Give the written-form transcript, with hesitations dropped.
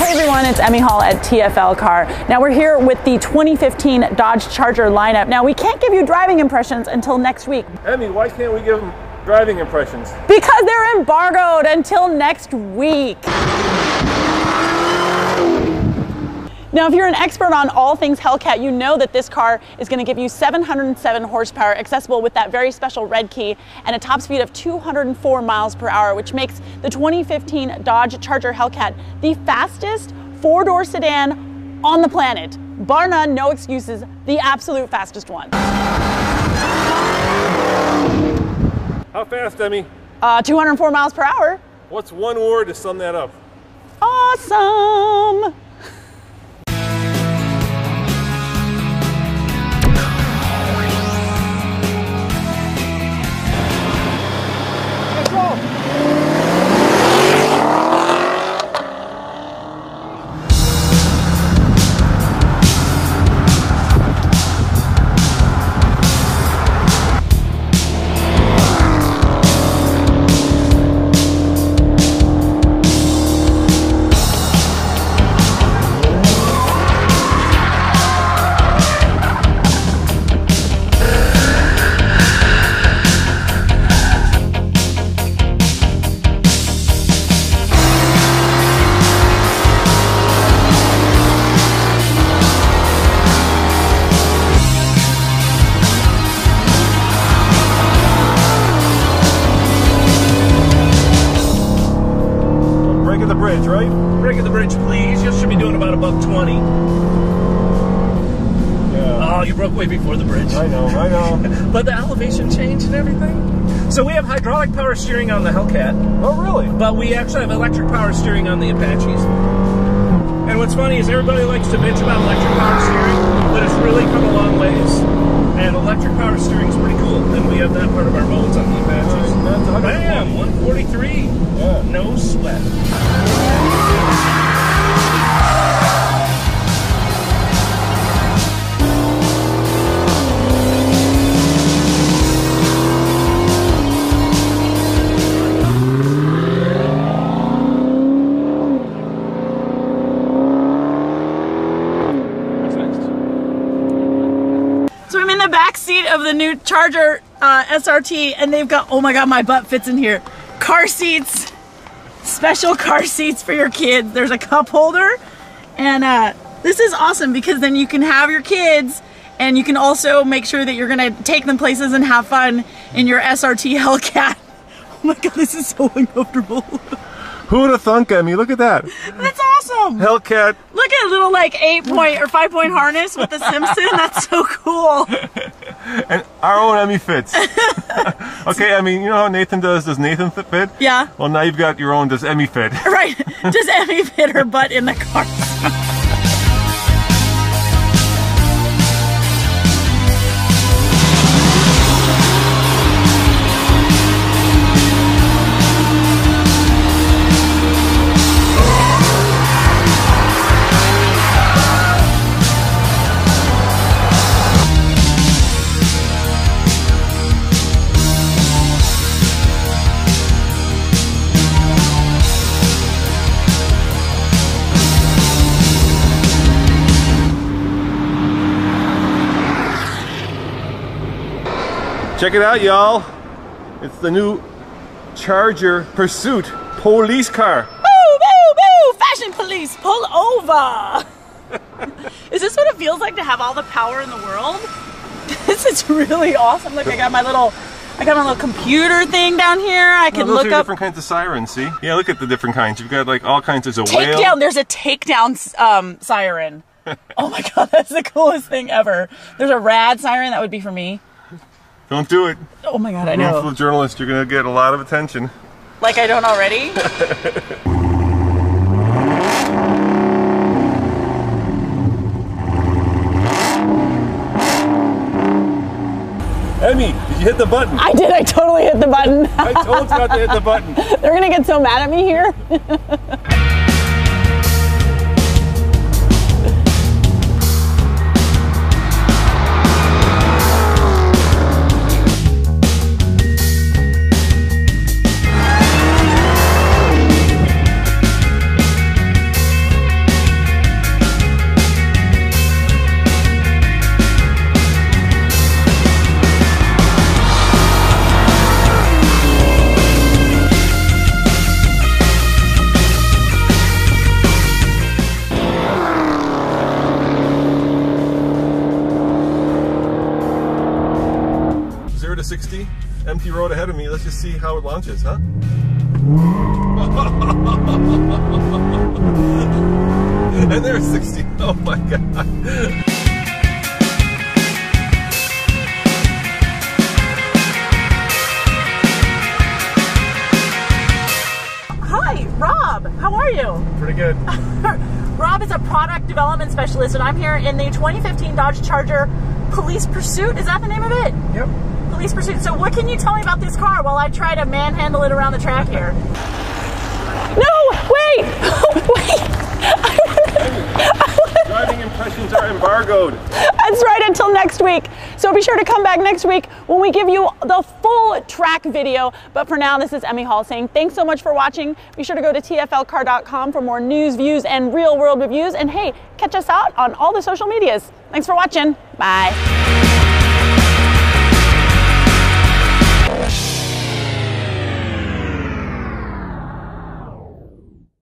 Hey everyone, it's Emmy Hall at TFL Car. Now we're here with the 2015 Dodge Charger lineup. Now we can't give you driving impressions until next week. Emmy, why can't we give them driving impressions? Because they're embargoed until next week. Now, if you're an expert on all things Hellcat, you know that this car is going to give you 707 horsepower, accessible with that very special red key, and a top speed of 204 miles per hour, which makes the 2015 Dodge Charger Hellcat the fastest four-door sedan on the planet. Bar none, no excuses, the absolute fastest one. How fast, Emmy? 204 miles per hour. What's one word to sum that up? Awesome. Bridge, right? Break of the bridge, please. You should be doing about a $120. Yeah. Oh, you broke way before the bridge. I know. But the elevation change and everything. So we have hydraulic power steering on the Hellcat. Oh, really? But we actually have electric power steering on the Apaches. And what's funny is everybody likes to bitch about electric power steering, but it's really come a long ways. And electric power steering is pretty cool. And we have that part of our modes on the Apaches. Bam! 143. Yeah. No sweat. So I'm in the back seat of the new Charger SRT, and they've got, oh my god, my butt fits in here, car seats, special car seats for your kids. There's a cup holder, and this is awesome because then you can have your kids, and you can also make sure that you're gonna take them places and have fun in your SRT Hellcat. Oh my god, this is so uncomfortable. Who would have thunk, Emmy? Look at that. That's awesome. Hellcat. Look at a little like 8-point or 5-point harness with the Simpson. That's so cool. And our own Emmy fits. Okay, I mean, you know how Nathan does Nathan fit? Yeah. Well, now you've got your own, does Emmy fit? Right. Does Emmy fit her butt in the car? Check it out, y'all. It's the new Charger Pursuit police car. Boo, boo, boo! Fashion police, pull over! Is this what it feels like to have all the power in the world? This is really awesome. Look, I got my little computer thing down here. I can those look are up different kinds of sirens, see? Yeah, look at the different kinds. You've got like all kinds. There's a takedown. whale. There's a takedown siren. Oh my god, that's the coolest thing ever. There's a rad siren. That would be for me. Don't do it. Oh my god, I You're a know. full journalist, you're gonna get a lot of attention. Like I don't already? Emmy, did you hit the button? I did, I totally hit the button. I told you not to hit the button. They're gonna get so mad at me here. empty road ahead of me. Let's just see how it launches, huh? And there's 60. Oh my God. Hi, Rob. How are you? Pretty good. Rob is a product development specialist, and I'm here in the 2015 Dodge Charger Police Pursuit. Is that the name of it? Yep. Police Pursuit. So what can you tell me about this car while I try to manhandle it around the track here? No, wait! Wait! Driving impressions are embargoed. That's right, until next week. So be sure to come back next week when we give you the full track video. But for now, this is Emmy Hall saying thanks so much for watching. Be sure to go to tflcar.com for more news, views, and real world reviews. And hey, catch us out on all the social medias. Thanks for watching. Bye.